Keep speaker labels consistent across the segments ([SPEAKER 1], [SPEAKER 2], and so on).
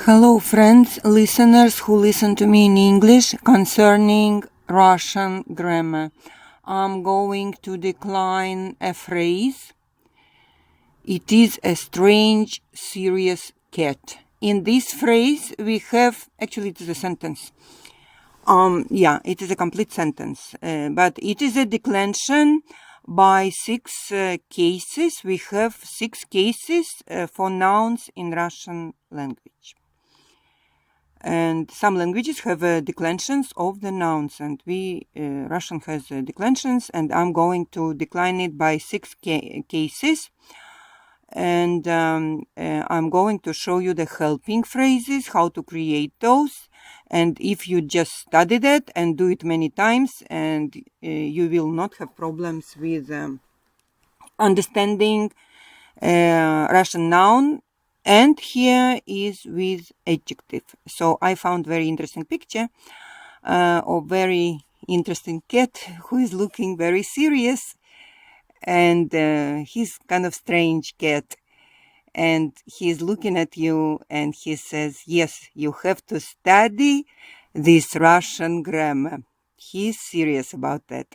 [SPEAKER 1] Hello friends, listeners who listen to me in English concerning Russian grammar. I'm going to decline a phrase. It is a strange, serious cat. In this phrase we have, actually it is a sentence. It is a complete sentence, but it is a declension by 6 cases. We have 6 cases for nouns in Russian language. And some languages have declensions of the nouns, and Russian has declensions, and I'm going to decline it by 6 cases. And I'm going to show you the helping phrases, how to create those. And if you just study that and do it many times, and you will not have problems with understanding Russian noun. And here is with adjective. So I found very interesting picture of very interesting cat who is looking very serious, and he's kind of strange cat, and he's looking at you and he says, yes, you have to study this Russian grammar. He's serious about that.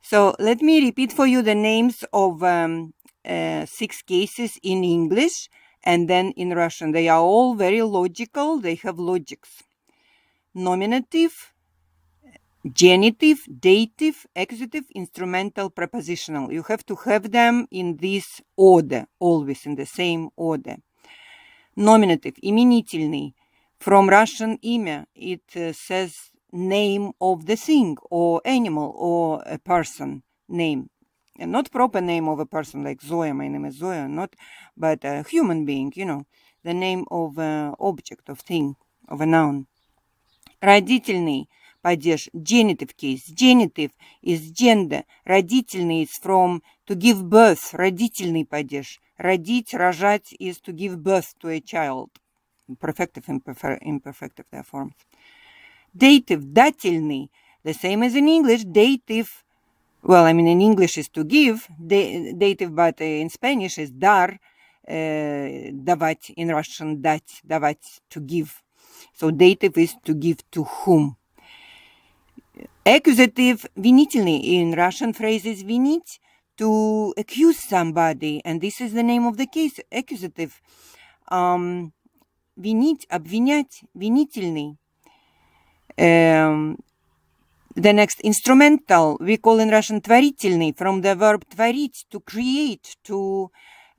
[SPEAKER 1] So let me repeat for you the names of 6 cases in English and then in Russian. They are all very logical. They have logics. Nominative, genitive, dative, accusative, instrumental, prepositional. You have to have them in this order, always in the same order. Nominative, именительный. From Russian имя, it says name of the thing or animal or a person name. And not proper name of a person like Zoya, my name is Zoya, but a human being, the name of an object, of thing, of a noun. Родительный падеж, genitive case. Genitive is gender. Родительный is from to give birth. Родительный падеж. Родить, рожать is to give birth to a child. Perfective, imperfective, their forms. Dative, дательный. The same as in English. Dative, well, in English is to give. Dative, but in Spanish is dar. Давать, in Russian, дать, давать, to give. So dative is to give to whom. Accusative, винительный. In Russian phrase is винить, to accuse somebody. And this is the name of the case, accusative. Винить, обвинять, винительный. The next, instrumental, we call in Russian творительный, from the verb творить, to create, to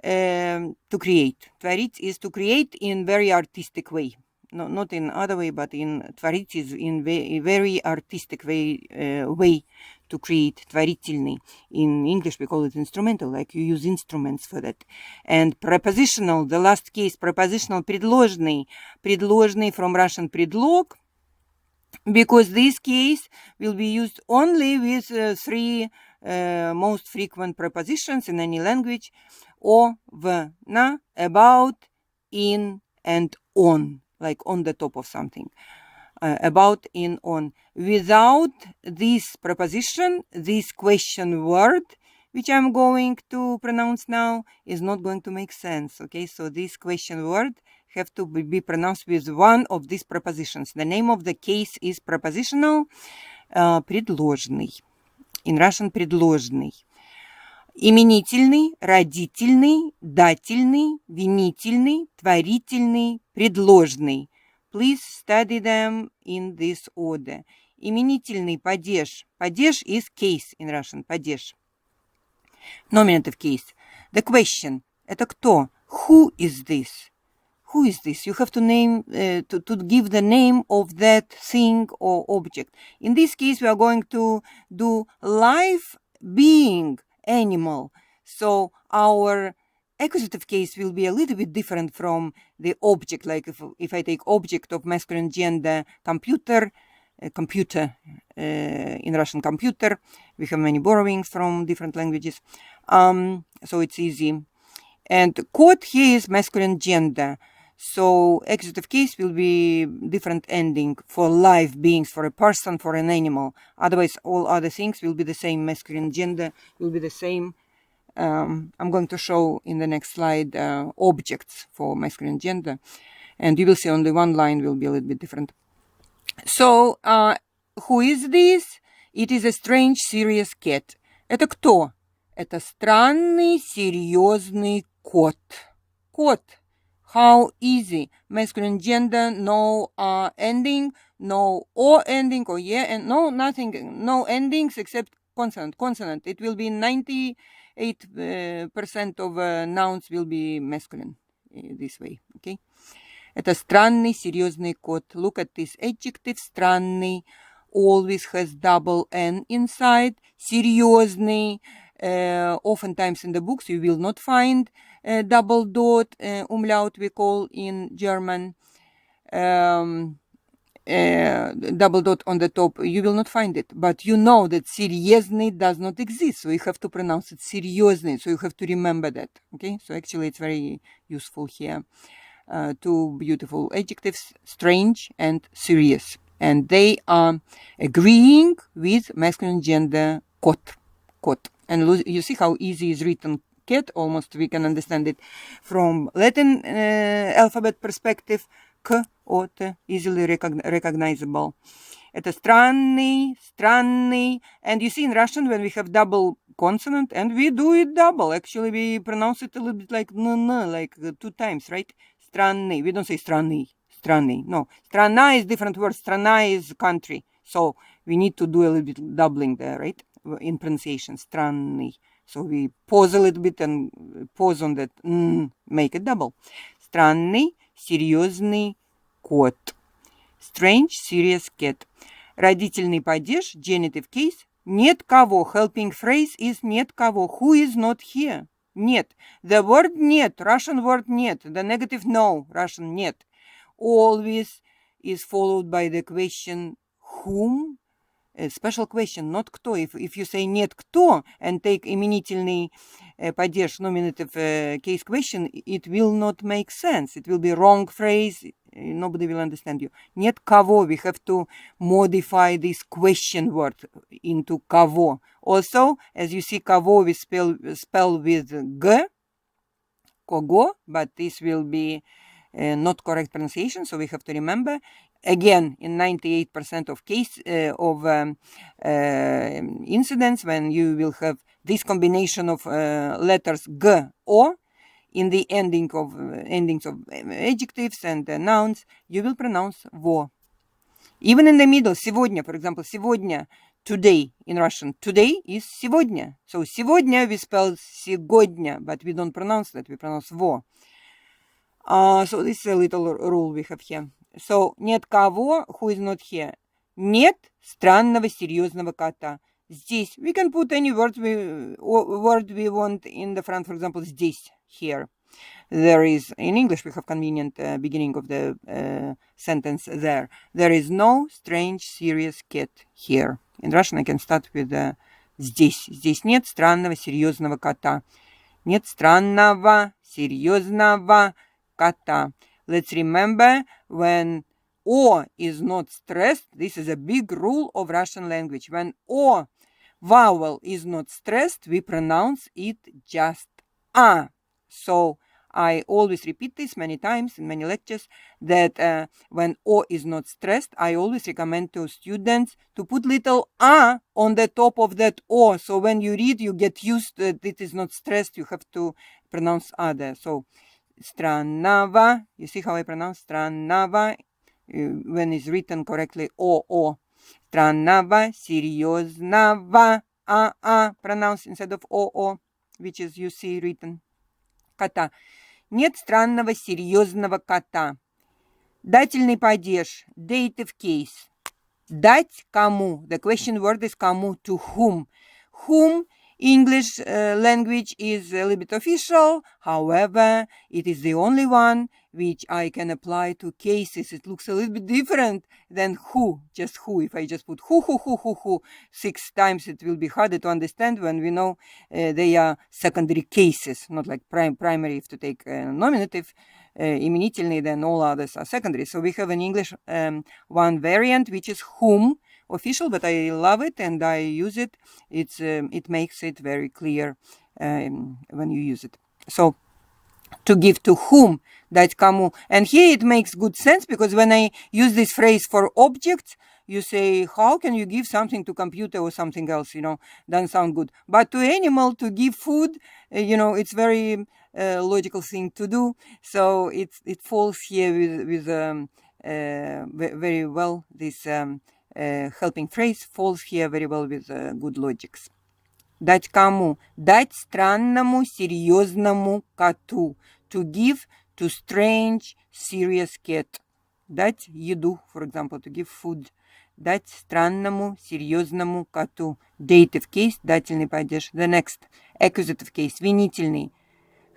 [SPEAKER 1] create. Творить is to create in very artistic way. No, not in other way, but in творить is in a very artistic way to create. Творительный. In English we call it instrumental, like you use instruments for that. And prepositional, the last case, prepositional, предложный. Предложный from Russian предлог, because this case will be used only with 3 most frequent prepositions in any language: о, в, на, about, in, and on. Like on the top of something. About, in, on. Without this preposition, this question word, which I'm going to pronounce now, is not going to make sense. Okay, so this question word have to be pronounced with one of these prepositions. The name of the case is prepositional, предложный. In Russian, предложный. Именительный, родительный, дательный, винительный, творительный, предложный. Please study them in this order. Именительный падеж. Падеж is case in Russian. Падеж. Nominative case. The question. Это кто? Who is this? Who is this? You have to name, to give the name of that thing or object. In this case, we are going to do live being. Animal. So our accusative case will be a little bit different from the object. Like if I take object of masculine gender, computer, in Russian computer, we have many borrowings from different languages. So it's easy. And code here is masculine gender. So accusative case will be different ending for live beings, for a person, for an animal. Otherwise, all other things will be the same. Masculine gender will be the same. I'm going to show in the next slide objects for masculine gender. And you will see only one line will be a little bit different. So, who is this? It is a strange, serious cat. Это кто? Это странный, серьезный кот. Кот. How easy. Masculine gender, no ending, no o ending or yeah, and no nothing, no endings except consonant. Consonant. It will be 98% of nouns will be masculine this way. Okay. Это странный, серьезный кот. Look at this adjective. Странный always has double N inside. Серьезный. Oftentimes in the books you will not find double dot, umlaut we call in German. Double dot on the top, you will not find it. But you know that серьезный does not exist. So you have to pronounce it серьезный. So you have to remember that. Okay, so actually it's very useful here. Two beautiful adjectives, strange and serious. And they are agreeing with masculine gender kot. Kot. And you see how easy is written cat. Almost we can understand it from Latin alphabet perspective. K, O, T, easily recognizable. Это странный, странный. And you see in Russian when we have double consonant and we do it double. Actually we pronounce it a little bit like n, like 2 times, right? Странный. We don't say странный. Странный. No. Страна is different word. Страна is country. So we need to do a little bit doubling there, right? In pronunciation. Странный. So we pause a little bit and pause on that. Make it double. Странный, серьезный кот. Strange, serious cat. Родительный падеж, genitive case. Нет кого. Helping phrase is нет кого. Who is not here? Нет. The word нет. Russian word нет. The negative no. Russian нет. Always is followed by the question whom. A special question, not кто. If you say нет кто and take именительный падеж, nominative case question, it will not make sense. It will be wrong phrase. Nobody will understand you. Нет кого. We have to modify this question word into кого. Also, as you see, кого we spell with g, кого, but this will be not correct pronunciation, so we have to remember. Again, in 98% of case of incidents, when you will have this combination of letters g, o, in the endings of adjectives and nouns, you will pronounce vo. Even in the middle, сегодня, for example, сегодня, today in Russian, today is сегодня. So сегодня we spell сегодня, but we don't pronounce that, we pronounce vo. So this is a little rule we have here. So нет кого, who is not here. Нет странного серьезного кота. Здесь we can put any word we want in the front. For example, здесь, here. There is, in English we have convenient beginning of the sentence there. There is no strange serious cat here. In Russian I can start with здесь. Здесь нет странного серьезного кота. Нет странного серьезного кота. Let's remember, when O is not stressed, this is a big rule of Russian language. When O vowel is not stressed, we pronounce it just A. So I always repeat this many times in many lectures, that when O is not stressed, I always recommend to students to put little A on the top of that O. So when you read, you get used that it is not stressed. You have to pronounce A there. So странного, you see how I pronounce странного when it's written correctly, O. Странного, серьезного, A pronounced instead of O, which is you see written. Кота. Нет странного серьезного кота. Дательный падеж, dative case. Дать кому. The question word is кому, to whom. Whom, English language is a little bit official. However, it is the only one which I can apply to cases. It looks a little bit different than who, just who. If I just put who 6 times, it will be harder to understand when we know they are secondary cases, not like primary. If to take nominative, именительный, then all others are secondary. So we have in English one variant, which is whom, official, but I love it and I use it. It makes it very clear when you use it. So To give to whom, дать кому. And here it makes good sense, because when I use this phrase for objects, you say, how can you give something to computer or something else, doesn't sound good. But to animal, to give food, it's very logical thing to do. So it falls here with very well, this helping phrase falls here very well with good logics. Дать кому? Дать странному, серьезному коту. To give to strange, serious cat. Дать еду, for example, to give food. Дать странному, серьезному коту. Dative case, дательный падеж. The next, accusative case, винительный.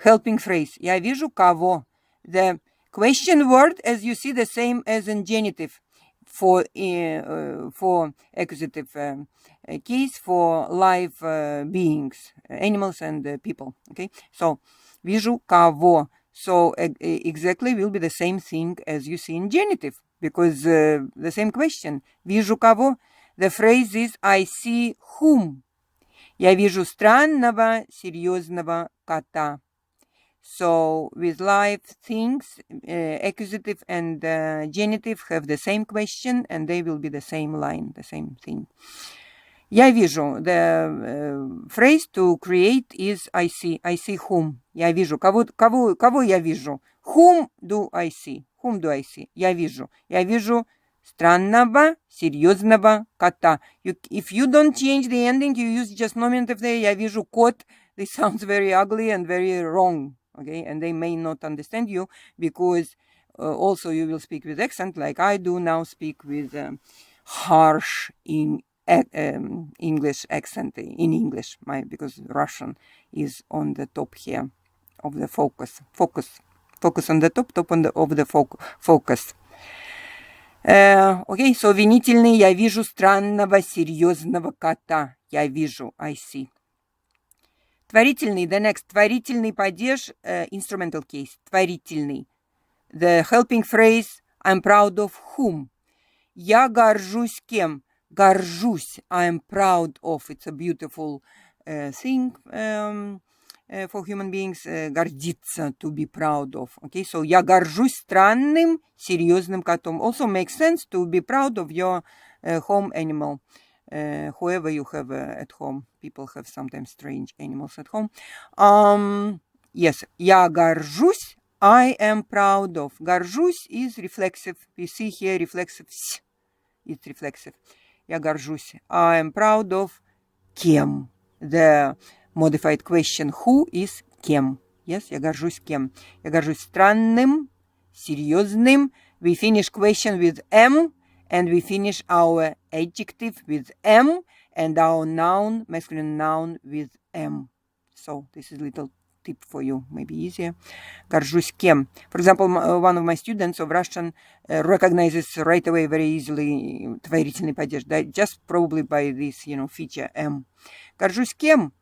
[SPEAKER 1] Helping phrase. Я вижу кого. The question word, as you see, the same as in genitive. For accusative case, for live beings, animals and people. Okay, so вижу кого. So exactly will be the same thing as you see in genitive, because the same question. Вижу кого. The phrase is I see whom. Я вижу странного, серьезного кота. So with live things, accusative and genitive have the same question, and they will be the same line, the same thing. Я вижу. The phrase to create is I see. I see whom. Я вижу. Кого я вижу? Whom do I see? Whom do I see? Я вижу. Я вижу странного, серьезного кота. If you don't change the ending, you use just nominative there. Я вижу кот. This sounds very ugly and very wrong. Okay, and they may not understand you, because also you will speak with accent, like I do now speak with harsh English accent in English, because Russian is on the top here of the focus on the top of the focus. Okay, so винительный. Я вижу странного, серьезного кота. Я вижу. I see. Творительный, the next, творительный падеж, instrumental case, творительный. The helping phrase, I'm proud of whom. Я горжусь кем? Горжусь, I'm proud of. It's a beautiful thing for human beings, гордиться, to be proud of. Okay, so я горжусь странным, серьезным котом. Also makes sense to be proud of your home animal. Whoever you have at home. People have sometimes strange animals at home. Yes, я горжусь, I am proud of. Горжусь is reflexive. You see here reflexive. It's reflexive. Я горжусь. I am proud of кем? The modified question who is кем? Yes, я горжусь кем? Я горжусь странным, серьезным. We finish question with am. And we finish our adjective with am, and our noun, masculine noun, with am. So this is a little tip for you, maybe easier. Горжусь кем? For example, one of my students of Russian recognizes right away very easily творительный падеж, just probably by this, feature am. Горжусь кем?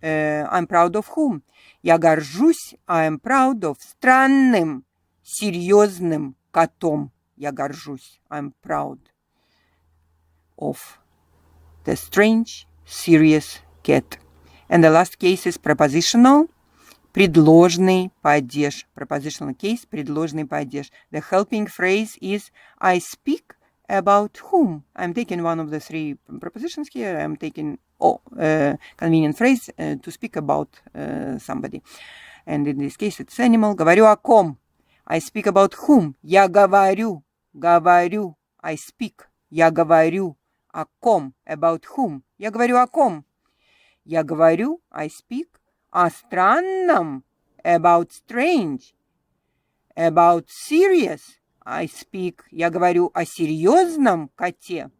[SPEAKER 1] I'm proud of whom? Я горжусь, I'm proud of странным, серьезным котом. Я горжусь. I'm proud of the strange, serious cat. And the last case is prepositional. Предложный падеж. Prepositional case, предложный падеж. The helping phrase is I speak about whom. I'm taking one of the three prepositions here. I'm taking convenient phrase to speak about somebody. And in this case, it's animal. Говорю о ком. I speak about whom. Я говорю. Говорю. I speak. Я говорю. О ком. About whom. Я говорю о ком. Я говорю. I speak. О странном. About strange. About serious. I speak. Я говорю о серьезном коте.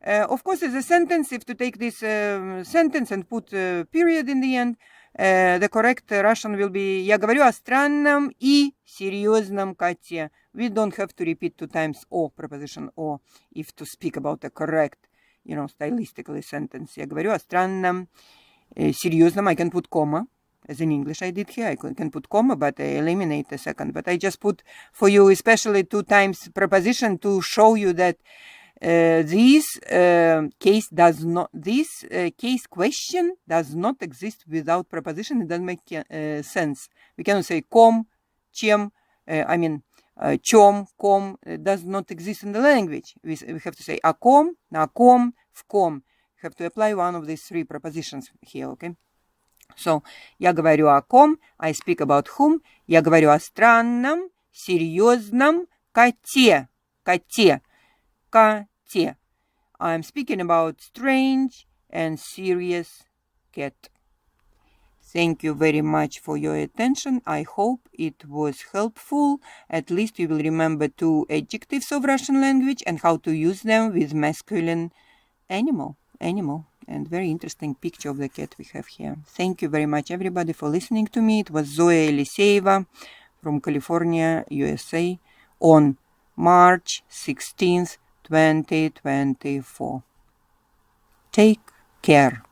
[SPEAKER 1] Of course, as a sentence, if to take this sentence and put a period in the end, the correct Russian will be Я говорю о странном и серьезном коте. We don't have to repeat 2 times O, preposition O, if to speak about a correct, stylistically sentence. Я говорю о странном, серьезном. I can put comma, as in English I did here. I can put comma, but I eliminate the second. But I just put for you especially 2 times preposition to show you that This case question does not exist without preposition. It doesn't make sense. We cannot say ком, чем, чем, ком does not exist in the language. We have to say о ком, на ком, в ком. We have to apply one of these three prepositions here, okay? So, я говорю о ком, I speak about whom. Я говорю о странном, серьезном коте. Коте. Коте. I'm speaking about strange and serious cat. Thank you very much for your attention. I hope it was helpful. At least you will remember 2 adjectives of Russian language and how to use them with masculine animal. And very interesting picture of the cat we have here. Thank you very much, everybody, for listening to me. It was Zoya Eliseeva from California, USA, on March 16th, 2024. Take care.